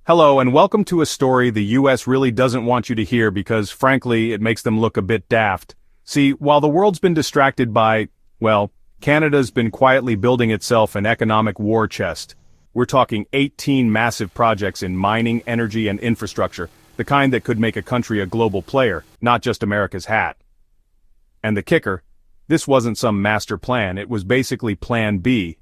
Hello and welcome to a story the US really doesn't want you to hear because, frankly, it makes them look a bit daft. See, while the world's been distracted by, well, Canada's been quietly building itself an economic war chest. We're talking 18 massive projects in mining, energy, and infrastructure, the kind that could make a country a global player, not just America's hat. And the kicker, this wasn't some master plan, it was basically Plan B.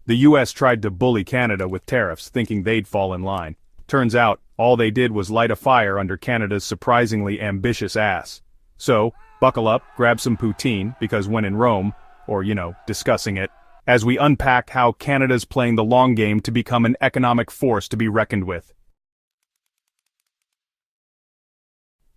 The US tried to bully Canada with tariffs, thinking they'd fall in line. Turns out, all they did was light a fire under Canada's surprisingly ambitious ass. So, buckle up, grab some poutine, because when in Rome, or discussing it, as we unpack how Canada's playing the long game to become an economic force to be reckoned with.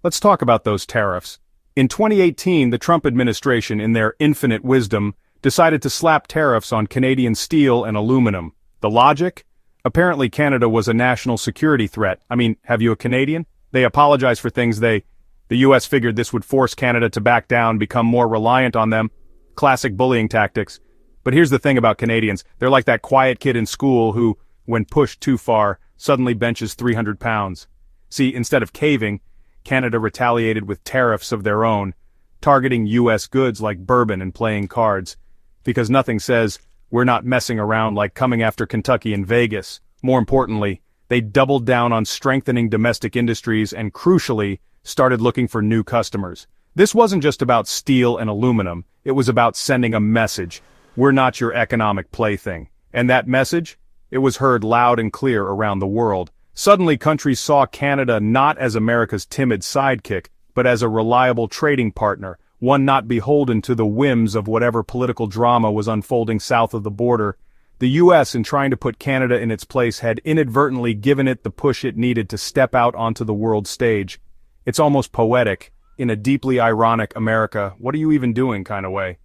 Let's talk about those tariffs. In 2018, the Trump administration, in their infinite wisdom, decided to slap tariffs on Canadian steel and aluminum. The logic? Apparently Canada was a national security threat. I mean, have you a Canadian? They apologize for things the US figured this would force Canada to back down, become more reliant on them. Classic bullying tactics. But here's the thing about Canadians, they're like that quiet kid in school who, when pushed too far, suddenly benches 300 pounds. See, instead of caving, Canada retaliated with tariffs of their own, targeting US goods like bourbon and playing cards. Because nothing says, we're not messing around like coming after Kentucky and Vegas. More importantly, they doubled down on strengthening domestic industries and, crucially, started looking for new customers. This wasn't just about steel and aluminum, it was about sending a message. We're not your economic plaything. And that message? It was heard loud and clear around the world. Suddenly countries saw Canada not as America's timid sidekick, but as a reliable trading partner, one not beholden to the whims of whatever political drama was unfolding south of the border. The US, in trying to put Canada in its place, had inadvertently given it the push it needed to step out onto the world stage. It's almost poetic, in a deeply ironic America, what are you even doing kind of way.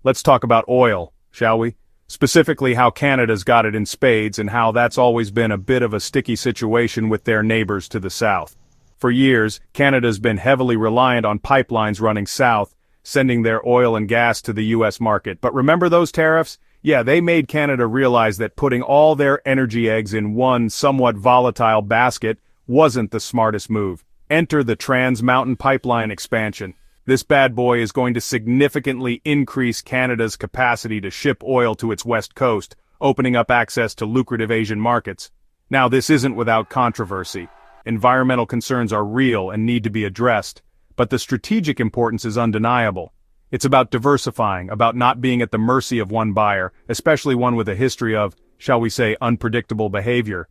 Let's talk about oil, shall we? Specifically how Canada's got it in spades and how that's always been a bit of a sticky situation with their neighbors to the south. For years, Canada's been heavily reliant on pipelines running south, sending their oil and gas to the US market. But remember those tariffs? Yeah, they made Canada realize that putting all their energy eggs in one somewhat volatile basket wasn't the smartest move. Enter the Trans Mountain Pipeline expansion. This bad boy is going to significantly increase Canada's capacity to ship oil to its west coast, opening up access to lucrative Asian markets. Now, this isn't without controversy. Environmental concerns are real and need to be addressed, but the strategic importance is undeniable. It's about diversifying, about not being at the mercy of one buyer, especially one with a history of, shall we say, unpredictable behavior.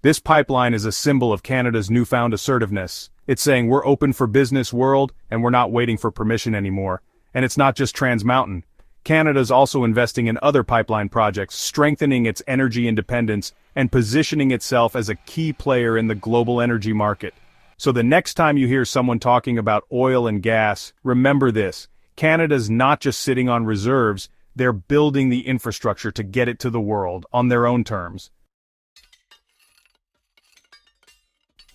This pipeline is a symbol of Canada's newfound assertiveness. It's saying we're open for business, world, and we're not waiting for permission anymore. And it's not just Trans Mountain. Canada's also investing in other pipeline projects, strengthening its energy independence and positioning itself as a key player in the global energy market. So the next time you hear someone talking about oil and gas, remember this. Canada's not just sitting on reserves, they're building the infrastructure to get it to the world on their own terms.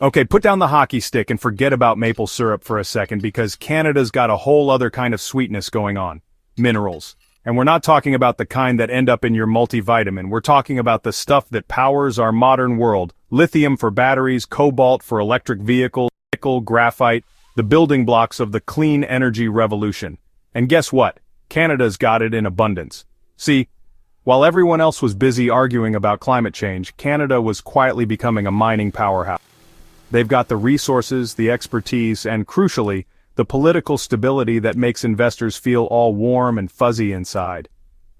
Okay, put down the hockey stick and forget about maple syrup for a second because Canada's got a whole other kind of sweetness going on. Minerals. And we're not talking about the kind that end up in your multivitamin, we're talking about the stuff that powers our modern world. Lithium for batteries, cobalt for electric vehicles, nickel, graphite, the building blocks of the clean energy revolution. And guess what? Canada's got it in abundance. See, while everyone else was busy arguing about climate change, Canada was quietly becoming a mining powerhouse. They've got the resources, the expertise, and crucially, the political stability that makes investors feel all warm and fuzzy inside.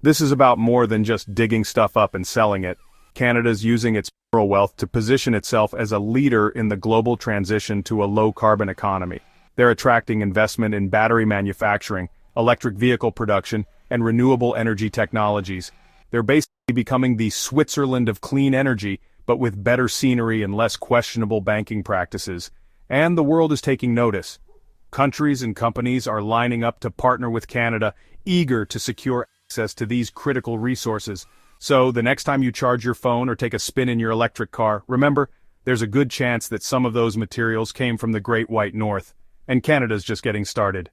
This is about more than just digging stuff up and selling it. Canada's using its mineral wealth to position itself as a leader in the global transition to a low-carbon economy. They're attracting investment in battery manufacturing, electric vehicle production, and renewable energy technologies. They're basically becoming the Switzerland of clean energy, but with better scenery and less questionable banking practices. And the world is taking notice. Countries and companies are lining up to partner with Canada, eager to secure access to these critical resources. So, the next time you charge your phone or take a spin in your electric car, remember, there's a good chance that some of those materials came from the Great White North, and Canada's just getting started.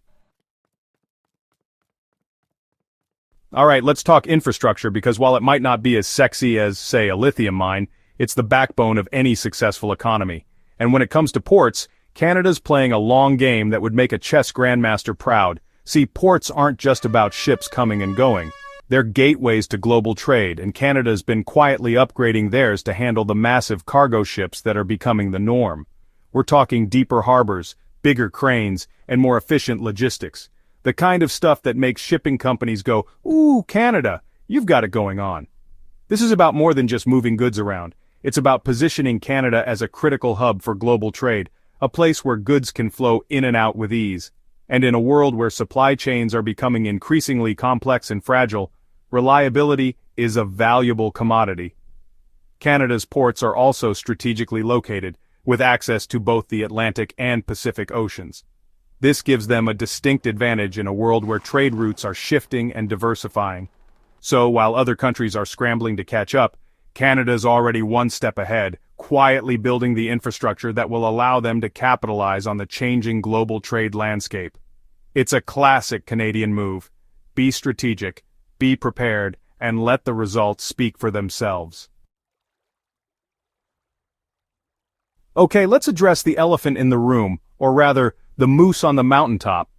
Alright, let's talk infrastructure because while it might not be as sexy as, say, a lithium mine, it's the backbone of any successful economy. And when it comes to ports, Canada's playing a long game that would make a chess grandmaster proud. See, ports aren't just about ships coming and going. They're gateways to global trade, and Canada's been quietly upgrading theirs to handle the massive cargo ships that are becoming the norm. We're talking deeper harbors, bigger cranes, and more efficient logistics. The kind of stuff that makes shipping companies go, "Ooh, Canada, you've got it going on." This is about more than just moving goods around. It's about positioning Canada as a critical hub for global trade, a place where goods can flow in and out with ease. And in a world where supply chains are becoming increasingly complex and fragile, reliability is a valuable commodity. Canada's ports are also strategically located, with access to both the Atlantic and Pacific Oceans. This gives them a distinct advantage in a world where trade routes are shifting and diversifying. So while other countries are scrambling to catch up, Canada's already one step ahead, quietly building the infrastructure that will allow them to capitalize on the changing global trade landscape. It's a classic Canadian move. Be strategic, be prepared, and let the results speak for themselves. Okay, let's address the elephant in the room, or rather, the moose on the mountaintop.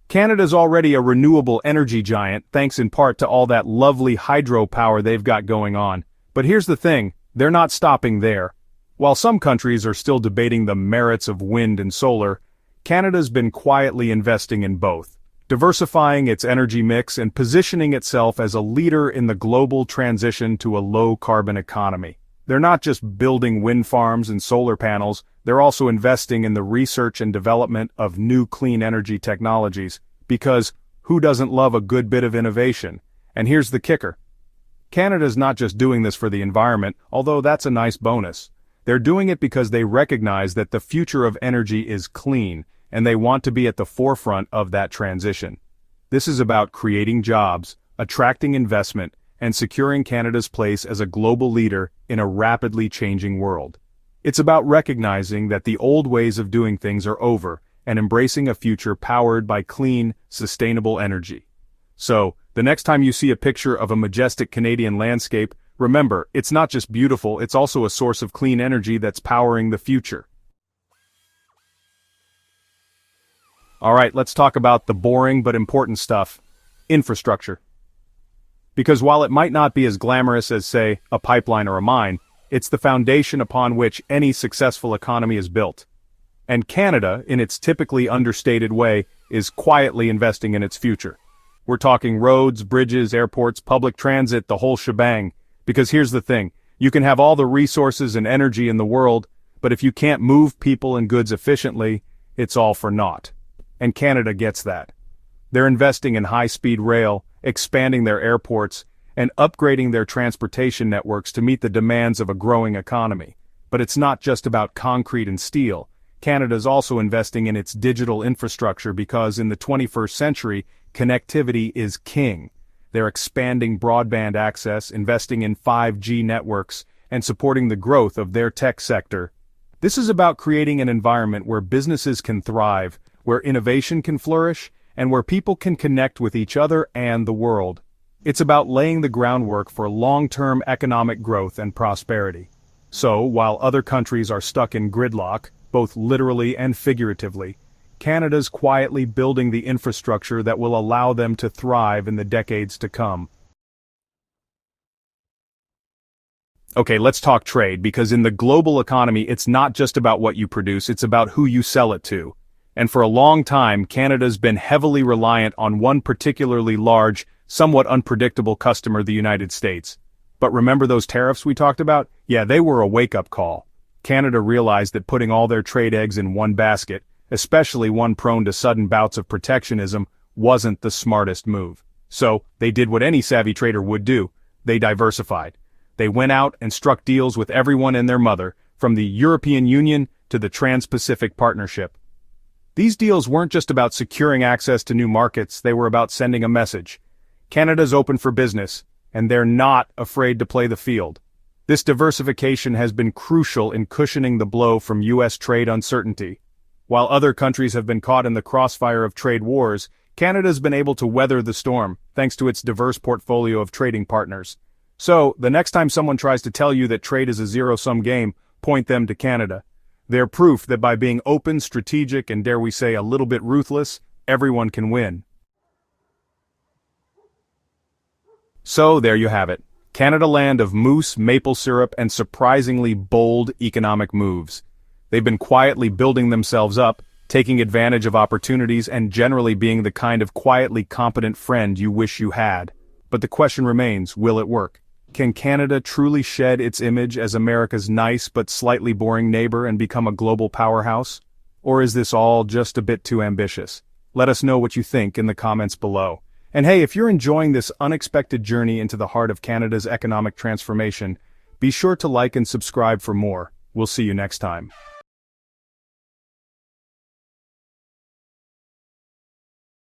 Canada's already a renewable energy giant thanks in part to all that lovely hydropower they've got going on. But here's the thing, they're not stopping there. While some countries are still debating the merits of wind and solar, Canada's been quietly investing in both, diversifying its energy mix and positioning itself as a leader in the global transition to a low-carbon economy. They're not just building wind farms and solar panels, they're also investing in the research and development of new clean energy technologies, because who doesn't love a good bit of innovation? And here's the kicker. Canada's not just doing this for the environment, although that's a nice bonus. They're doing it because they recognize that the future of energy is clean, and they want to be at the forefront of that transition. This is about creating jobs, attracting investment, and securing Canada's place as a global leader in a rapidly changing world. It's about recognizing that the old ways of doing things are over and embracing a future powered by clean, sustainable energy. So, the next time you see a picture of a majestic Canadian landscape, remember, it's not just beautiful, it's also a source of clean energy that's powering the future. Alright, let's talk about the boring but important stuff, infrastructure. Because while it might not be as glamorous as, say, a pipeline or a mine, it's the foundation upon which any successful economy is built. And Canada, in its typically understated way, is quietly investing in its future. We're talking roads, bridges, airports, public transit, the whole shebang. Because here's the thing, you can have all the resources and energy in the world, but if you can't move people and goods efficiently, it's all for naught. And Canada gets that. They're investing in high-speed rail, expanding their airports, and upgrading their transportation networks to meet the demands of a growing economy. But it's not just about concrete and steel. Canada's also investing in its digital infrastructure because in the 21st century, connectivity is king. They're expanding broadband access, investing in 5G networks, and supporting the growth of their tech sector. This is about creating an environment where businesses can thrive, where innovation can flourish, and where people can connect with each other and the world. It's about laying the groundwork for long-term economic growth and prosperity. So, while other countries are stuck in gridlock, both literally and figuratively, Canada's quietly building the infrastructure that will allow them to thrive in the decades to come. Okay, let's talk trade, because in the global economy, it's not just about what you produce, it's about who you sell it to. And for a long time, Canada's been heavily reliant on one particularly large, somewhat unpredictable customer, the United States. But remember those tariffs we talked about? Yeah, they were a wake-up call. Canada realized that putting all their trade eggs in one basket, especially one prone to sudden bouts of protectionism, wasn't the smartest move. So, they did what any savvy trader would do. They diversified. They went out and struck deals with everyone and their mother, from the European Union to the Trans-Pacific Partnership. These deals weren't just about securing access to new markets, they were about sending a message. Canada's open for business, and they're not afraid to play the field. This diversification has been crucial in cushioning the blow from U.S. trade uncertainty. While other countries have been caught in the crossfire of trade wars, Canada's been able to weather the storm, thanks to its diverse portfolio of trading partners. So, the next time someone tries to tell you that trade is a zero-sum game, point them to Canada. They're proof that by being open, strategic, and dare we say a little bit ruthless, everyone can win. So, there you have it. Canada land of moose, maple syrup, and surprisingly bold economic moves. They've been quietly building themselves up, taking advantage of opportunities and generally being the kind of quietly competent friend you wish you had. But the question remains, will it work? Can Canada truly shed its image as America's nice but slightly boring neighbor and become a global powerhouse? Or is this all just a bit too ambitious? Let us know what you think in the comments below. And hey, if you're enjoying this unexpected journey into the heart of Canada's economic transformation, be sure to like and subscribe for more. We'll see you next time.